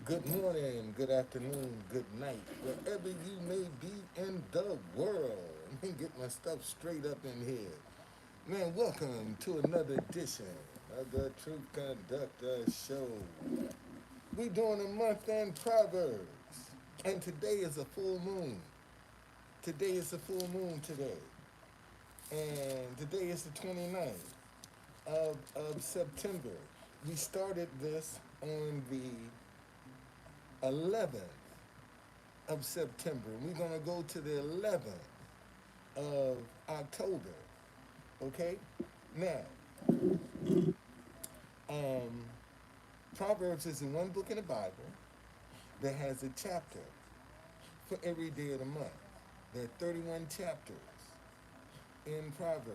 Good morning, good afternoon, good night, wherever you may be in the world. Let me get my stuff straight up in here. Man, welcome to another edition of the Truth Conductor Show. We doing a month in Proverbs, and today is a full moon. Today is a full moon today, and today is the 29th of September. We started this on the 11th of September. We're going to go to the 11th of October. Okay? Now, um, Proverbs is the one book in the Bible that has a chapter for every day of the month. There are 31 chapters in Proverbs.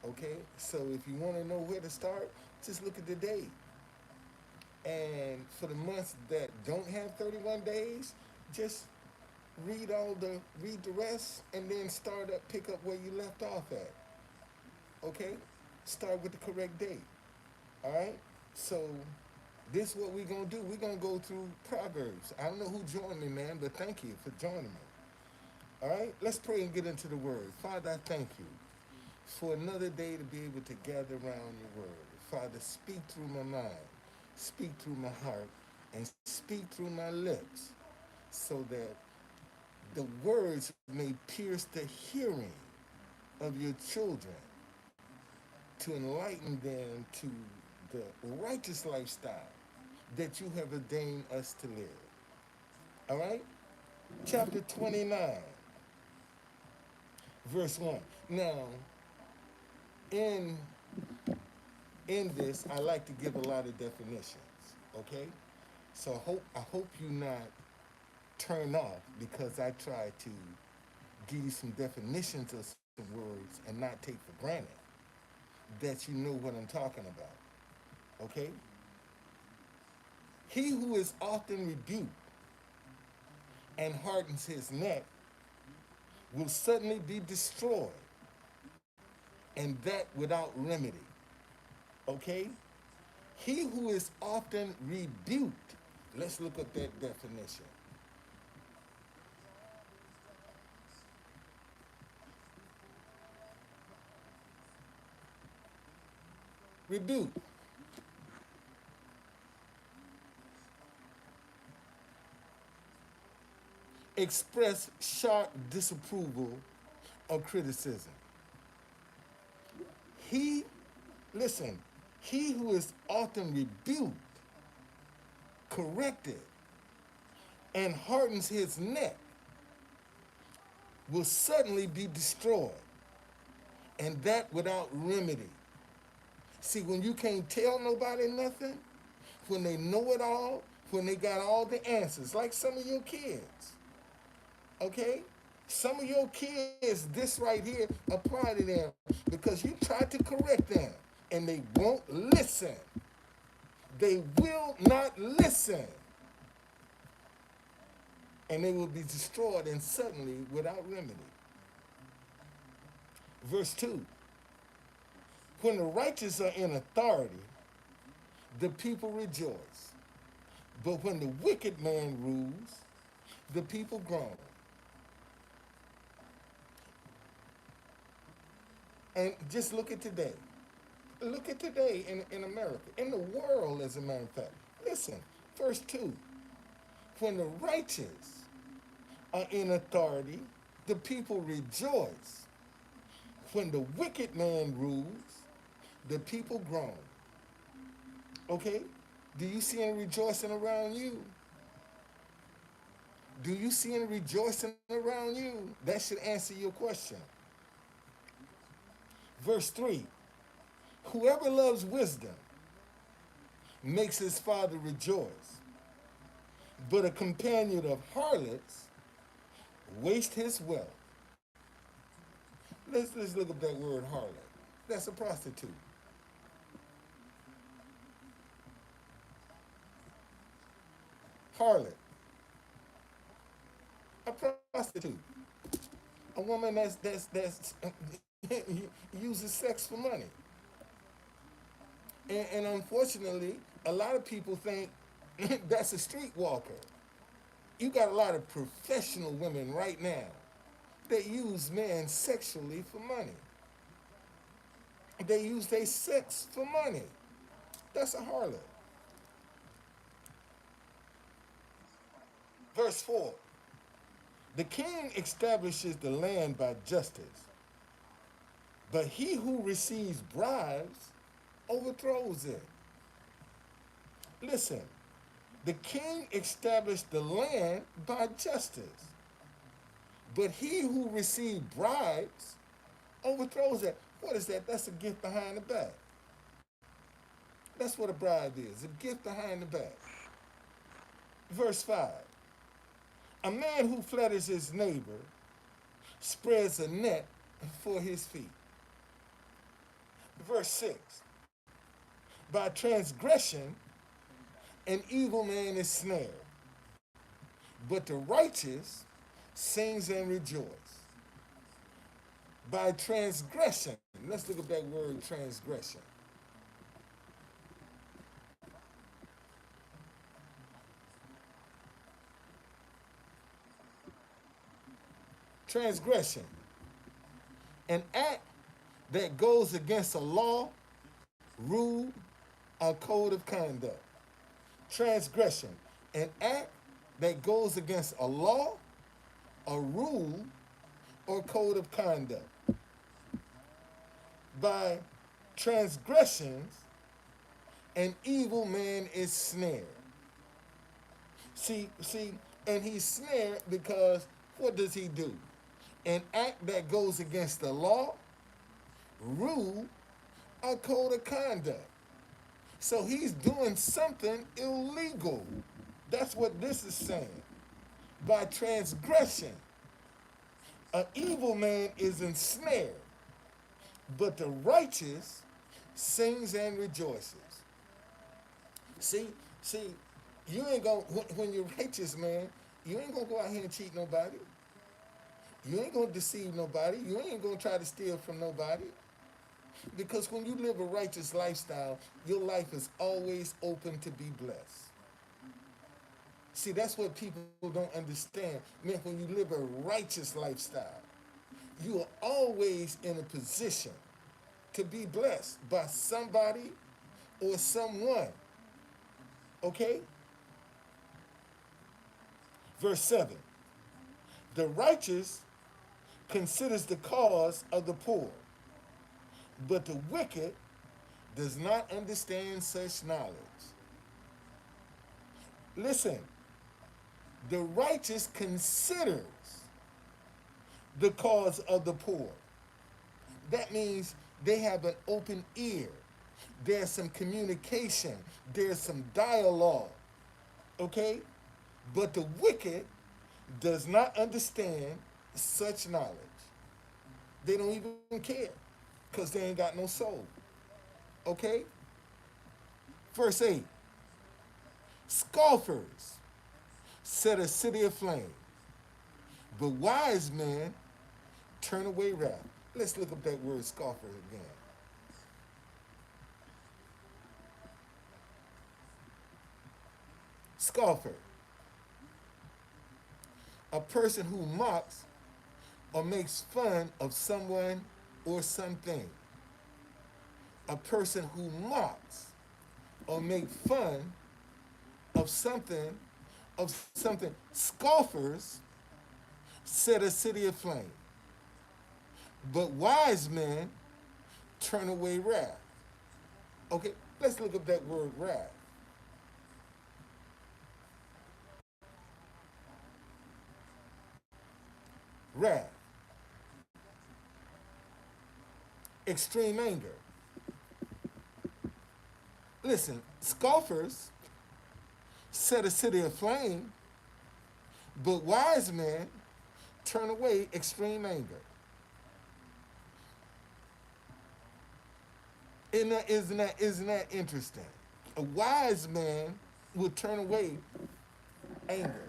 Okay? So if you want to know where to start, just look at the date. And for the months that don't have 31 days, just read the rest and then pick up where you left off at. Okay? Start with the correct date. Alright? So this is what we're gonna do. We're gonna go through Proverbs. I don't know who joined me, man, but thank you for joining me. Alright? Let's pray and get into the word. Father, I thank you for another day to be able to gather around your word. Father, speak through my mind, speak through my heart, and speak through my lips so that the words may pierce the hearing of your children to enlighten them to the righteous lifestyle that you have ordained us to live. All right? Chapter 29, verse 1. Now, in in this, I like to give a lot of definitions. Okay? So I hope you not turn off because I try to give you some definitions of some words and not take for granted that you know what I'm talking about. Okay? He who is often rebuked and hardens his neck will suddenly be destroyed, and that without remedy. Okay? He who is often rebuked, let's look at that definition. Rebuke, express sharp disapproval or criticism. He, listen, he who is often rebuked, corrected, and hardens his neck will suddenly be destroyed, and that without remedy. See, when you can't tell nobody nothing, when they know it all, when they got all the answers, like some of your kids, okay? Some of your kids, this right here, apply to them because you tried to correct them and they won't listen. They will not listen. And they will be destroyed and suddenly without remedy. Verse 2. When the righteous are in authority, the people rejoice. But when the wicked man rules, the people groan. And just look at today. Look at today in America, in the world, as a matter of fact. Listen, verse 2. When the righteous are in authority, the people rejoice. When the wicked man rules, the people groan. Okay? Do you see any rejoicing around you? Do you see any rejoicing around you? That should answer your question. Verse 3. Whoever loves wisdom makes his father rejoice, but a companion of harlots wastes his wealth. Let's look up that word harlot. That's a prostitute. Harlot, a prostitute, a woman that's uses sex for money. And unfortunately, a lot of people think That's a streetwalker. You got a lot of professional women right now that use men sexually for money. They use their sex for money. That's a harlot. Verse 4. The king establishes the land by justice, but he who receives bribes overthrows it. Listen, the king established the land by justice, but he who receives bribes overthrows it. What is that? That's a gift behind the back. That's what a bribe is, a gift behind the back. Verse 5. A man who flatters his neighbor spreads a net for his feet. Verse 6. By transgression, an evil man is snared, but the righteous sings and rejoice. By transgression, let's look at that word transgression. Transgression, an act that goes against a law, rule, or code of conduct. Transgression, an act that goes against a law, a rule, or code of conduct. By transgressions, an evil man is snared. See, and he's snared because what does he do? An act that goes against the law, rule, or code of conduct. So he's doing something illegal. That's what this is saying. By transgression, an evil man is ensnared, but the righteous sings and rejoices. See, you ain't gonna, when you're righteous, man, you ain't gonna go out here and cheat nobody. You ain't gonna deceive nobody. You ain't gonna try to steal from nobody. Because when you live a righteous lifestyle, your life is always open to be blessed. See, that's what people don't understand. Man, when you live a righteous lifestyle, you are always in a position to be blessed by somebody or someone. Okay? Verse 7. The righteous considers the cause of the poor, but the wicked does not understand such knowledge. Listen, the righteous considers the cause of the poor. That means they have an open ear. There's some communication. There's some dialogue. Okay? But the wicked does not understand such knowledge. They don't even care because they ain't got no soul. Okay? Verse 8. Scoffers set a city aflame, but wise men turn away wrath. Let's look up that word scoffer again. Scoffer. A person who mocks or makes fun of someone or something. A person who mocks or makes fun of something, Scoffers set a city aflame, but wise men turn away wrath. Okay, let's look up that word wrath. Wrath. Extreme anger. Listen, scoffers set a city aflame, but wise men turn away extreme anger. Isn't that interesting? A wise man will turn away anger.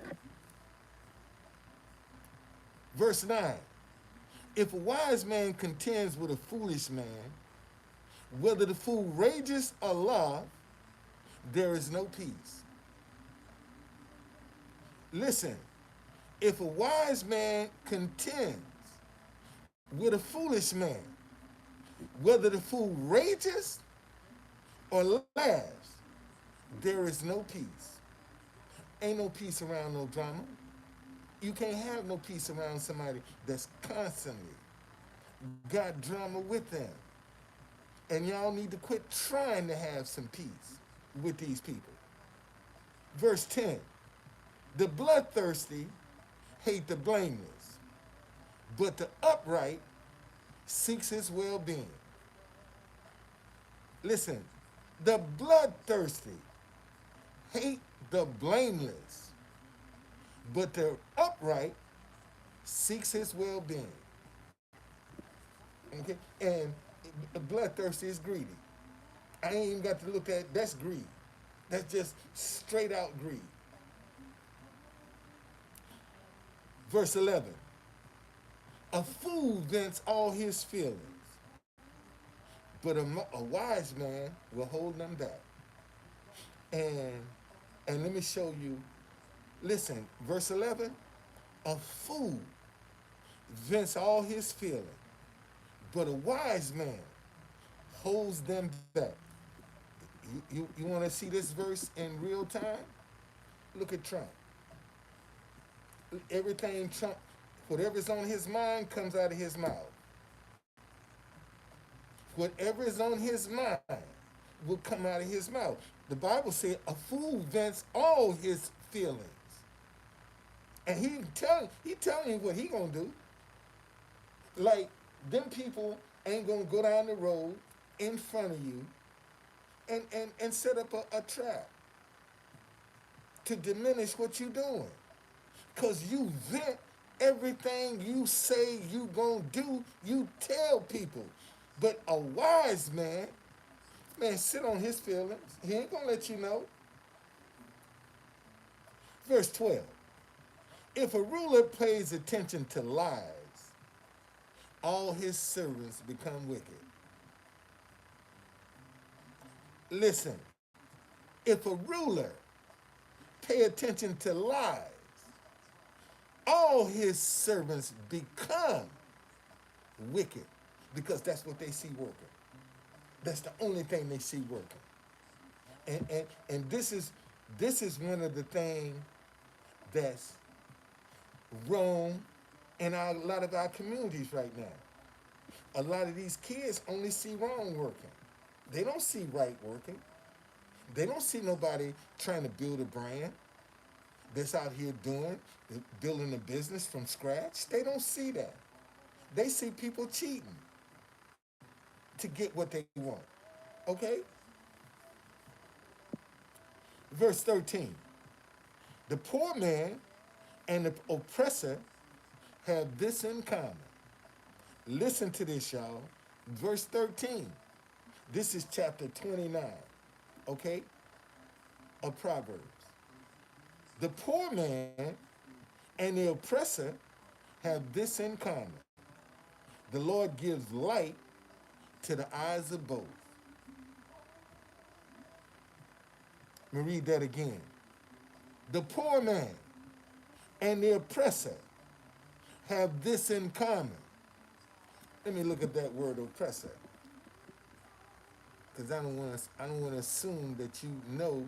Verse 9. If a wise man contends with a foolish man, whether the fool rages or laughs, there is no peace. Listen, if a wise man contends with a foolish man, whether the fool rages or laughs, there is no peace. Ain't no peace around no drama. You can't have no peace around somebody that's constantly got drama with them. And y'all need to quit trying to have some peace with these people. Verse 10, the bloodthirsty hate the blameless, but the upright seeks his well-being. Listen, the bloodthirsty hate the blameless, but the upright seeks his well-being. Okay? And bloodthirsty is greedy. I ain't even got to look at that's greed. That's just straight out greed. Verse 11. A fool vents all his feelings, but a wise man will hold them back. And and let me show you. Listen, verse 11. A fool vents all his feelings, but a wise man holds them back. You want to see this verse in real time? Look at Trump. Everything Trump, whatever's on his mind comes out of his mouth. Whatever is on his mind will come out of his mouth. The Bible said a fool vents all his feelings. And he telling you what he gonna do. Like, them people ain't gonna go down the road in front of you and set up a trap to diminish what you're doing. Because you vent everything you say you gonna do, you tell people. But a wise man, sit on his feelings. He ain't gonna let you know. Verse 12. If a ruler pays attention to lies, all his servants become wicked. Listen, if a ruler pay attention to lies, all his servants become wicked, because that's what they see working. That's the only thing they see working. And this is one of the things that's wrong in a lot of our communities right now. A lot of these kids only see wrong working. They don't see right working. They don't see nobody trying to build a brand that's out here building a business from scratch. They don't see that. They see people cheating to get what they want. Okay? Verse 13. The poor man and the oppressor have this in common. Listen to this, y'all. Verse 13. This is chapter 29, okay, of Proverbs. The poor man and the oppressor have this in common. The Lord gives light to the eyes of both. Let me read that again. The poor man and the oppressor have this in common. Let me look at that word oppressor, because I don't want to assume that you know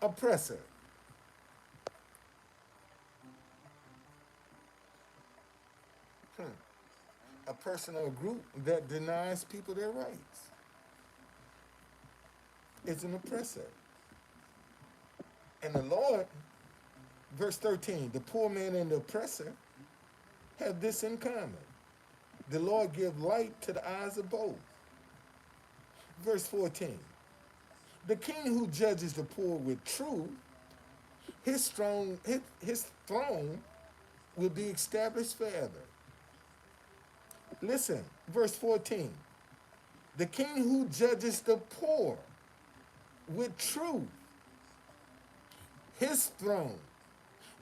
oppressor. A person or a group that denies people their rights. It's an oppressor. And the Lord, verse 13, the poor man and the oppressor have this in common. The Lord gives light to the eyes of both. Verse 14, the king who judges the poor with truth, his throne will be established forever. Listen, verse 14, the king who judges the poor with truth, his throne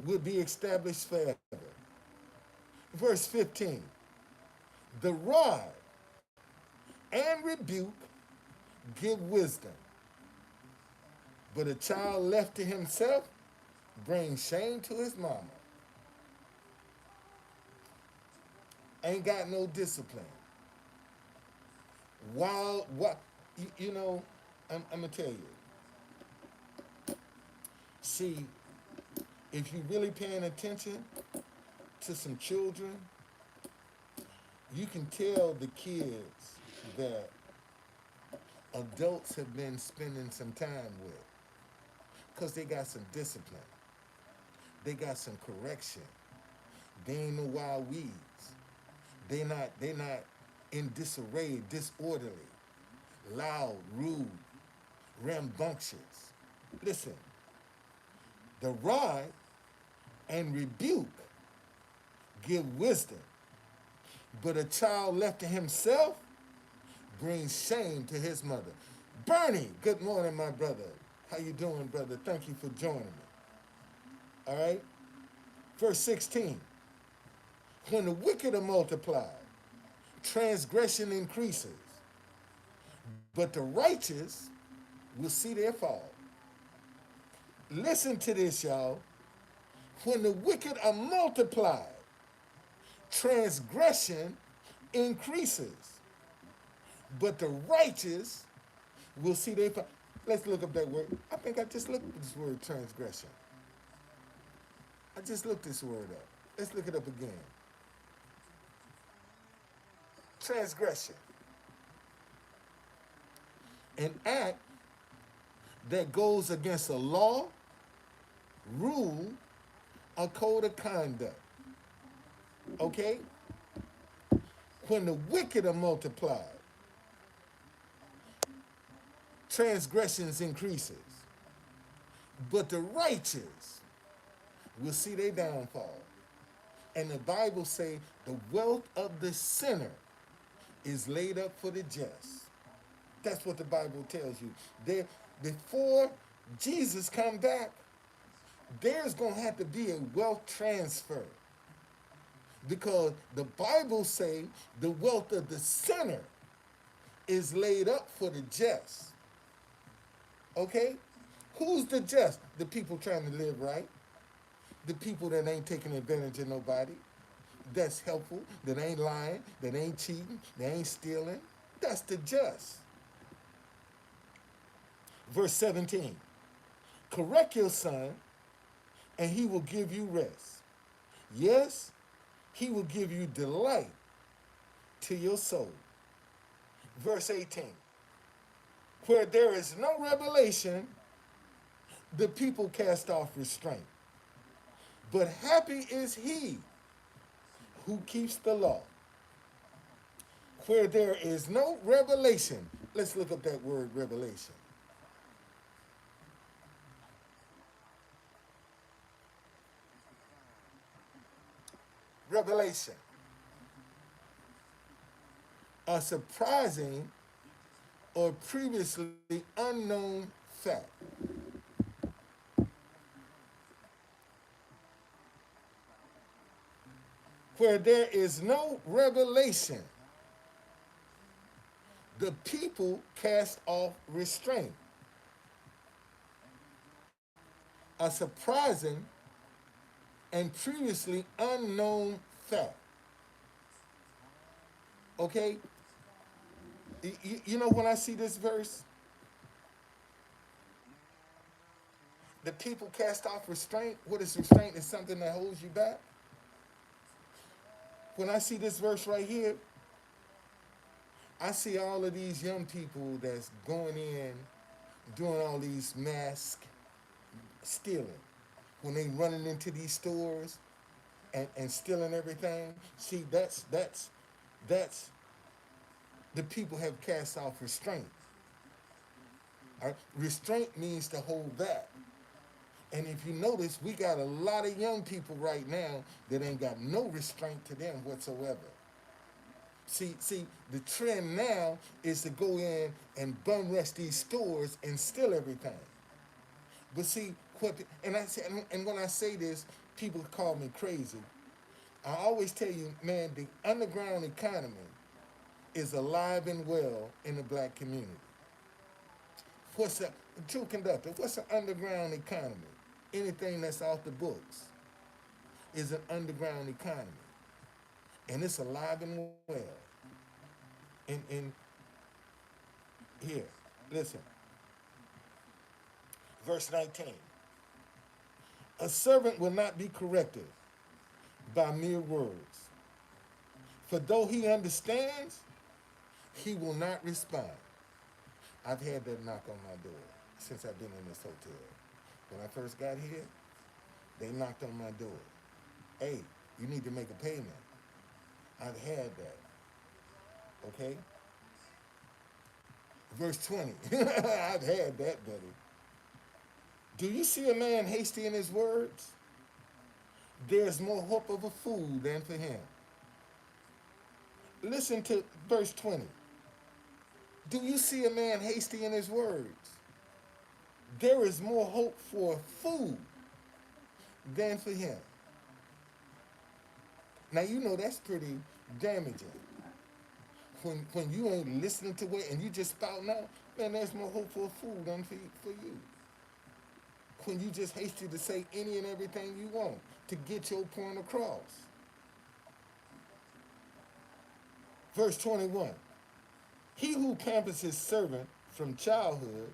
will be established forever. Verse 15, The rod and rebuke give wisdom, but a child left to himself brings shame to his mama. Ain't got no discipline. While what you know, I'm gonna tell you. See, if you really paying attention to some children, you can tell the kids that adults have been spending some time with, because they got some discipline, they got some correction, they ain't no wild weeds, they not in disarray, disorderly, loud, rude, rambunctious. Listen, the rod and rebuke give wisdom, but a child left to himself brings shame to his mother. Bernie, good morning, my brother. How you doing, brother? Thank you for joining me. All right? Verse 16. When the wicked are multiplied, transgression increases, but the righteous will see their fall. Listen to this, y'all. When the wicked are multiplied, transgression increases, but the righteous will see their fall. Let's look up that word. I think I just looked at this word transgression. I just looked this word up. Let's look it up again. Transgression. An act that goes against a law, rule, or code of conduct. Okay? When the wicked are multiplied, transgressions increases, but the righteous will see their downfall. And the Bible say the wealth of the sinner is laid up for the just. That's what the Bible tells you. There, before Jesus come back, there's going to have to be a wealth transfer, because the Bible say the wealth of the sinner is laid up for the just. Okay? Who's the just? The people trying to live right. The people that ain't taking advantage of nobody. That's helpful. That ain't lying. That ain't cheating. That ain't stealing. That's the just. Verse 17. Correct your son, and he will give you rest. Yes, he will give you delight to your soul. Verse 18. Where there is no revelation, the people cast off restraint. But happy is he who keeps the law. Where there is no revelation, let's look up that word revelation. Revelation. A surprising or previously unknown fact. Where there is no revelation, the people cast off restraint. A surprising and previously unknown fact. Okay? You know, when I see this verse, the people cast off restraint. What is restraint? Is something that holds you back. When I see this verse right here, I see all of these young people that's going in, doing all these mass stealing. When they running into these stores and stealing everything, see, that's the people have cast off restraint. All right? Restraint means to hold back. And if you notice, we got a lot of young people right now that ain't got no restraint to them whatsoever. See, the trend now is to go in and bum rush these stores and steal everything. But see, and when I say this, people call me crazy. I always tell you, man, the underground economy is alive and well in the black community. What's a true conductor? What's an underground economy? Anything that's off the books is an underground economy, and it's alive and well. In here, listen, verse 19. A servant will not be corrected by mere words, for though he understands, he will not respond. I've had that knock on my door since I've been in this hotel. When I first got here, they knocked on my door. Hey, you need to make a payment. I've had that. Okay? Verse 20. I've had that, buddy. Do you see a man hasty in his words? There's more hope of a fool than for him. Listen to verse 20. Do you see a man hasty in his words? There is more hope for a fool than for him. Now you know that's pretty damaging. When you ain't listening to it and you just spouting out, man, there's more hope for a fool than for you. When you just hasty to say any and everything you want to get your point across. Verse 21. He who pampers his servant from childhood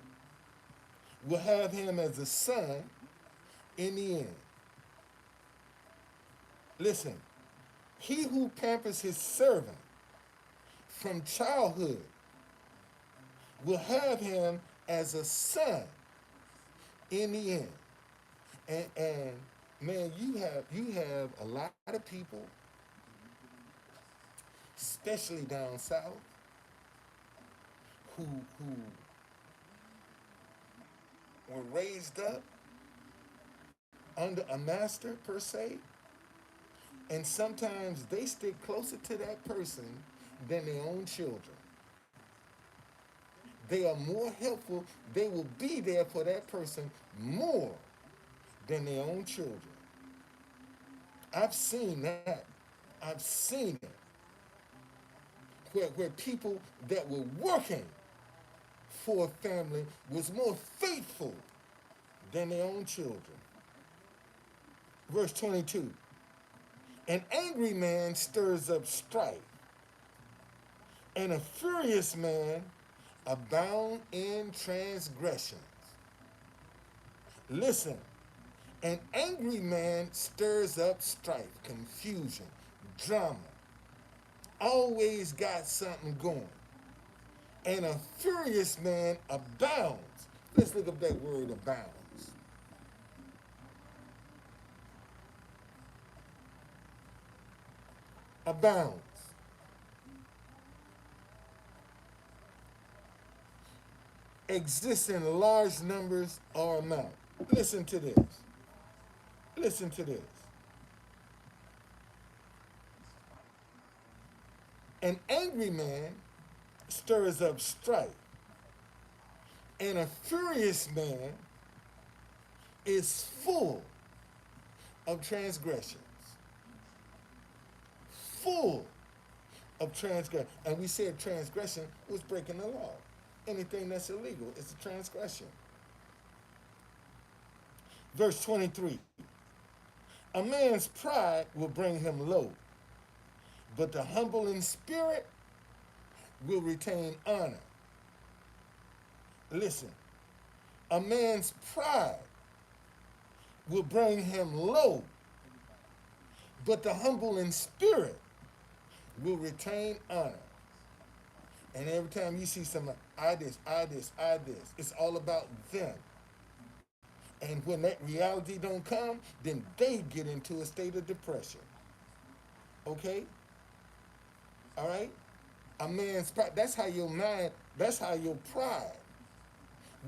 will have him as a son in the end. Listen, he who pampers his servant from childhood will have him as a son in the end. And man, you have a lot of people, especially down south, who were raised up under a master per se, and sometimes they stick closer to that person than their own children. They are more helpful. They will be there for that person more than their own children. I've seen that. I've seen it. Where people that were working for a family was more faithful than their own children. Verse 22. An angry man stirs up strife, and a furious man abound in transgressions. Listen, an angry man stirs up strife, confusion, drama, always got something going. And a furious man abounds. Let's look up that word abounds. Abounds. Exists in large numbers or amount. Listen to this. Listen to this. An angry man stirs up strife, and a furious man is full of transgressions. Full of transgression. And we said transgression was breaking the law. Anything that's illegal is a transgression. Verse 23. A man's pride will bring him low, but the humble in spirit will retain honor. Listen, a man's pride will bring him low, but the humble in spirit will retain honor. And every time you see someone, I this, it's all about them. And when that reality don't come, then they get into a state of depression. Okay? All right? A man's pride, that's how your mind, that's how your pride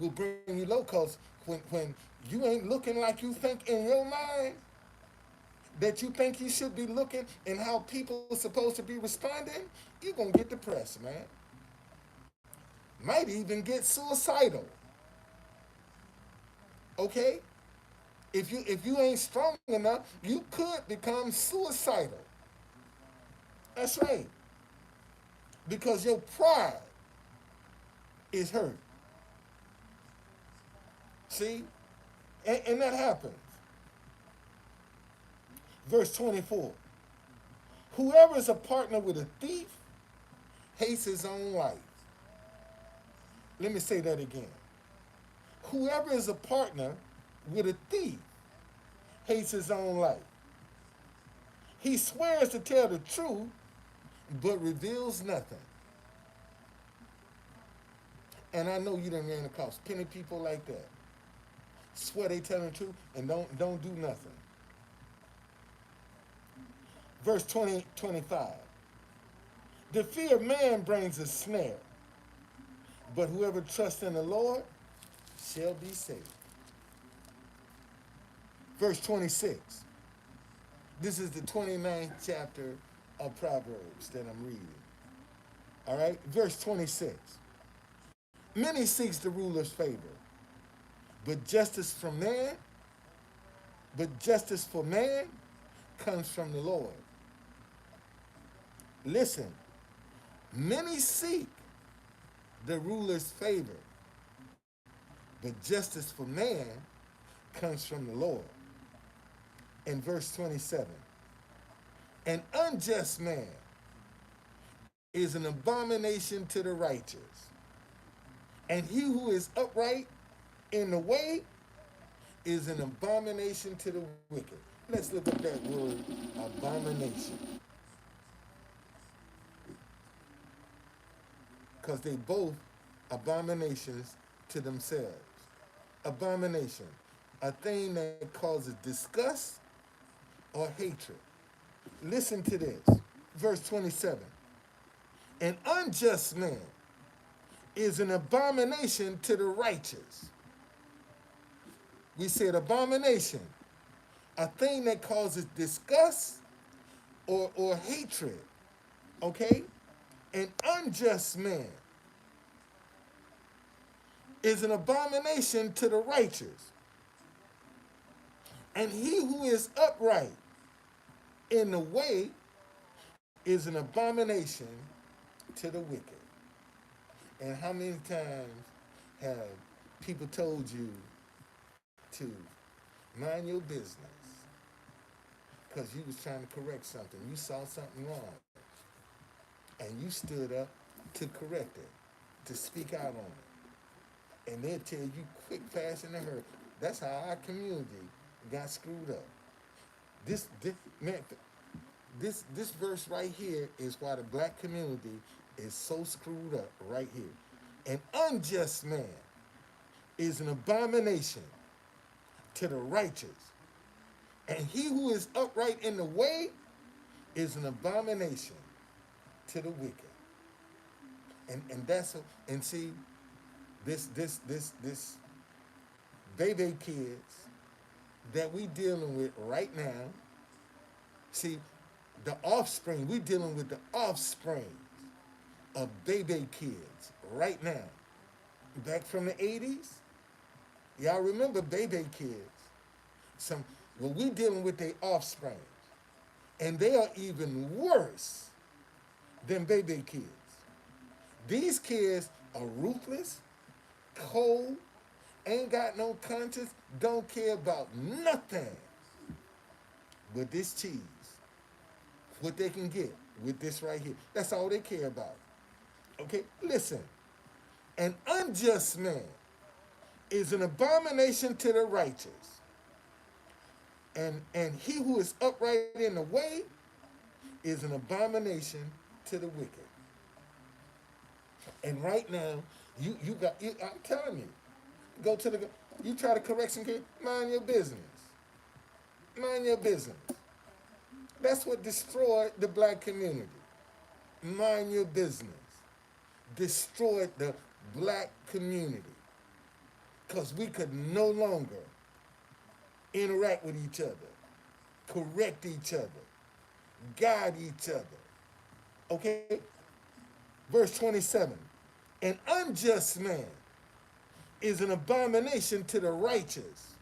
will bring you low. Because when you ain't looking like you think in your mind, that you think you should be looking and how people are supposed to be responding, you're going to get depressed, man. Might even get suicidal. Okay? If you ain't strong enough, you could become suicidal. That's right. Because your pride is hurt. See? And that happens. Verse 24. Whoever is a partner with a thief hates his own life. Let me say that again. Whoever is a partner with a thief hates his own life. He swears to tell the truth, but reveals nothing. And I know you done ran across plenty of people like that. Swear they telling the truth and don't do nothing. Verse 25. The fear of man brings a snare, but whoever trusts in the Lord shall be saved. Verse 26. This is the 29th chapter of Proverbs that I'm reading. All right, verse 26. Many seeks the ruler's favor, but justice for man comes from the Lord. Listen, many seek the ruler's favor, but justice for man comes from the Lord. In verse 27, an unjust man is an abomination to the righteous, and he who is upright in the way is an abomination to the wicked. Let's look at that word, abomination. Because they both abominations to themselves. Abomination, a thing that causes disgust or hatred. Listen to this. Verse 27. An unjust man is an abomination to the righteous. We said abomination, a thing that causes disgust or hatred. Okay? An unjust man is an abomination to the righteous. And he who is upright in the way is an abomination to the wicked. And how many times have people told you to mind your business because you was trying to correct something? You saw something wrong and you stood up to correct it, to speak out on it. And they'll tell you quick, fast, and in a hurry. That's how our community got screwed up. This verse right here is why the black community is so screwed up right here. An unjust man is an abomination to the righteous, and he who is upright in the way is an abomination to the wicked. And see, this baby kids that we dealing with right now. See, the offspring, we dealing with the offspring of baby kids right now. Back from the 80s, y'all remember baby kids. We dealing with their offspring. And they are even worse than baby kids. These kids are ruthless, cold, ain't got no conscience, don't care about nothing but this cheese. What they can get with this right here. That's all they care about. Okay, listen. An unjust man is an abomination to the righteous. And he who is upright in the way is an abomination to the wicked. And right now, I'm telling you, you try to correct some kid, mind your business. Mind your business. That's what destroyed the black community. Mind your business. Destroyed the black community. Because we could no longer interact with each other, correct each other, guide each other. Okay? Verse 27. An unjust man is an abomination to the righteous,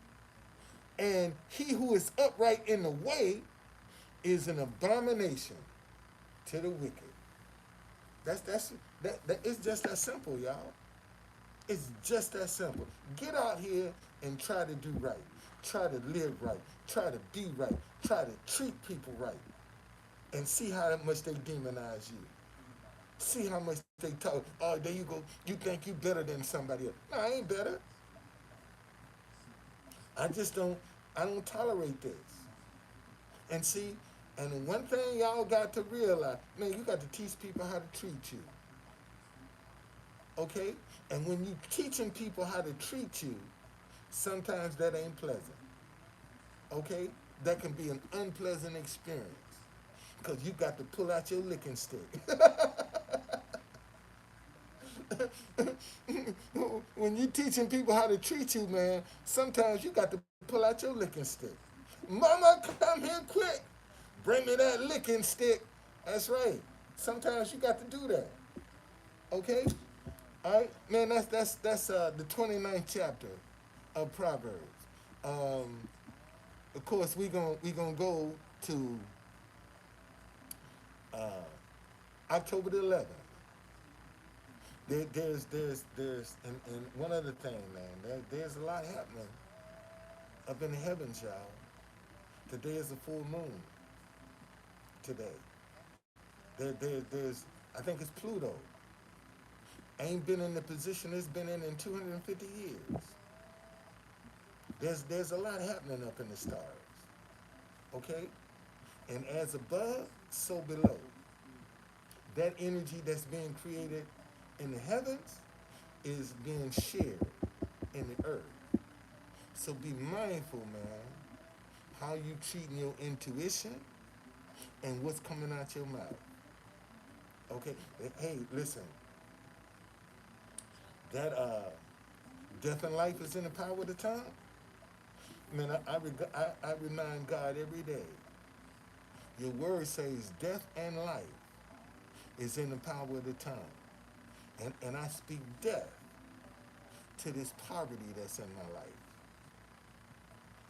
and he who is upright in the way is an abomination to the wicked. That's that it's just that simple, y'all. It's just that simple. Get out here and try to do right. Try to live right. Try to be right. Try to treat people right. And see how much they demonize you. See how much they talk. Oh, there you go. You think you better than somebody else. No, I ain't better. I just don't. I don't tolerate this. And see, and the one thing y'all got to realize, man, you got to teach people how to treat you. Okay? And when you teaching people how to treat you, sometimes that ain't pleasant. Okay? That can be an unpleasant experience. Because you got to pull out your licking stick. When you teaching people how to treat you, man, sometimes you got to pull out your licking stick. Mama, come here quick. Bring me that licking stick. That's right. Sometimes you got to do that. Okay? All right, man. That's the 29th chapter of Proverbs. Um, of course, we gonna go to uh, October the 11th. And one other thing, man. There's a lot happening up in the heavens, y'all. Today is a full moon. Today, there's I think it's Pluto. Ain't been in the position it's been in 250 years. There's a lot happening up in the stars. Okay, and as above, so below. That energy that's being created in the heavens is being shared in the earth. So be mindful, man, how you treating your intuition and what's coming out your mouth. Okay, hey, listen, that death and life is in the power of the tongue. Man, I remind God every day. Your word says death and life is in the power of the tongue. And I speak death to this poverty that's in my life,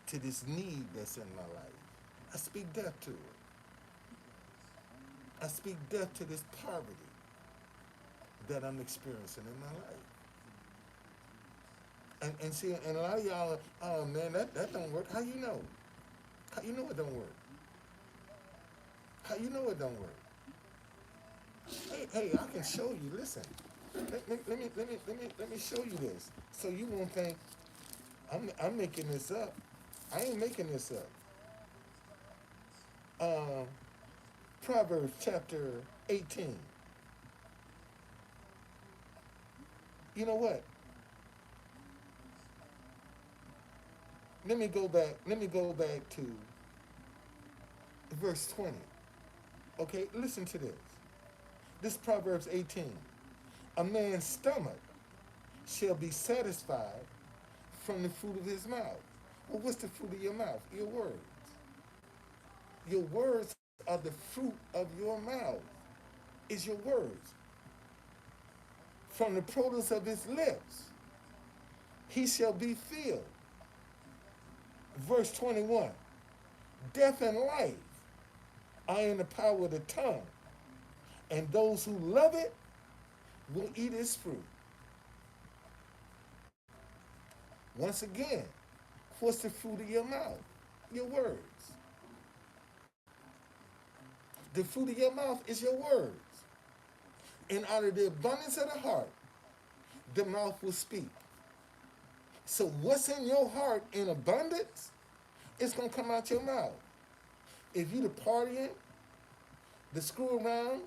to this need that's in my life. I speak death to it. I speak death to this poverty that I'm experiencing in my life. And see, and a lot of y'all, oh man, that don't work. How you know? How you know it don't work? How you know it don't work? Hey, I can show you. Listen, let me show you this, so you won't think I'm making this up. I ain't making this up. Uh, Proverbs chapter 18. You know what? Let me go back. Let me go back to verse 20. Okay, listen to this. This Proverbs 18. A man's stomach shall be satisfied from the fruit of his mouth. Well, what's the fruit of your mouth? Your words. Your words are the fruit of your mouth. Is your words. From the produce of his lips, he shall be filled. Verse 21. Death and life are in the power of the tongue, and those who love it will eat its fruit. Once again, what's the fruit of your mouth? Your words. The fruit of your mouth is your words. And out of the abundance of the heart, the mouth will speak. So what's in your heart in abundance, it's going to come out your mouth. If you the partying, the screw around,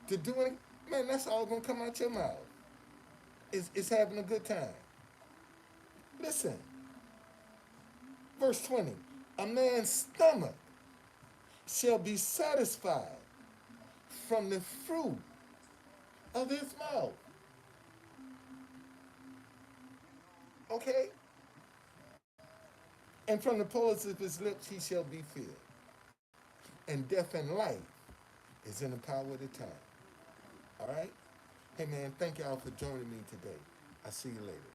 the doing, man, that's all going to come out your mouth. It's having a good time. Listen, verse 20. A man's stomach shall be satisfied from the fruit of his mouth. Okay? And from the fullness of his lips he shall be filled. And death and life is in the power of the tongue. All right? Hey, man, thank y'all for joining me today. I'll see you later.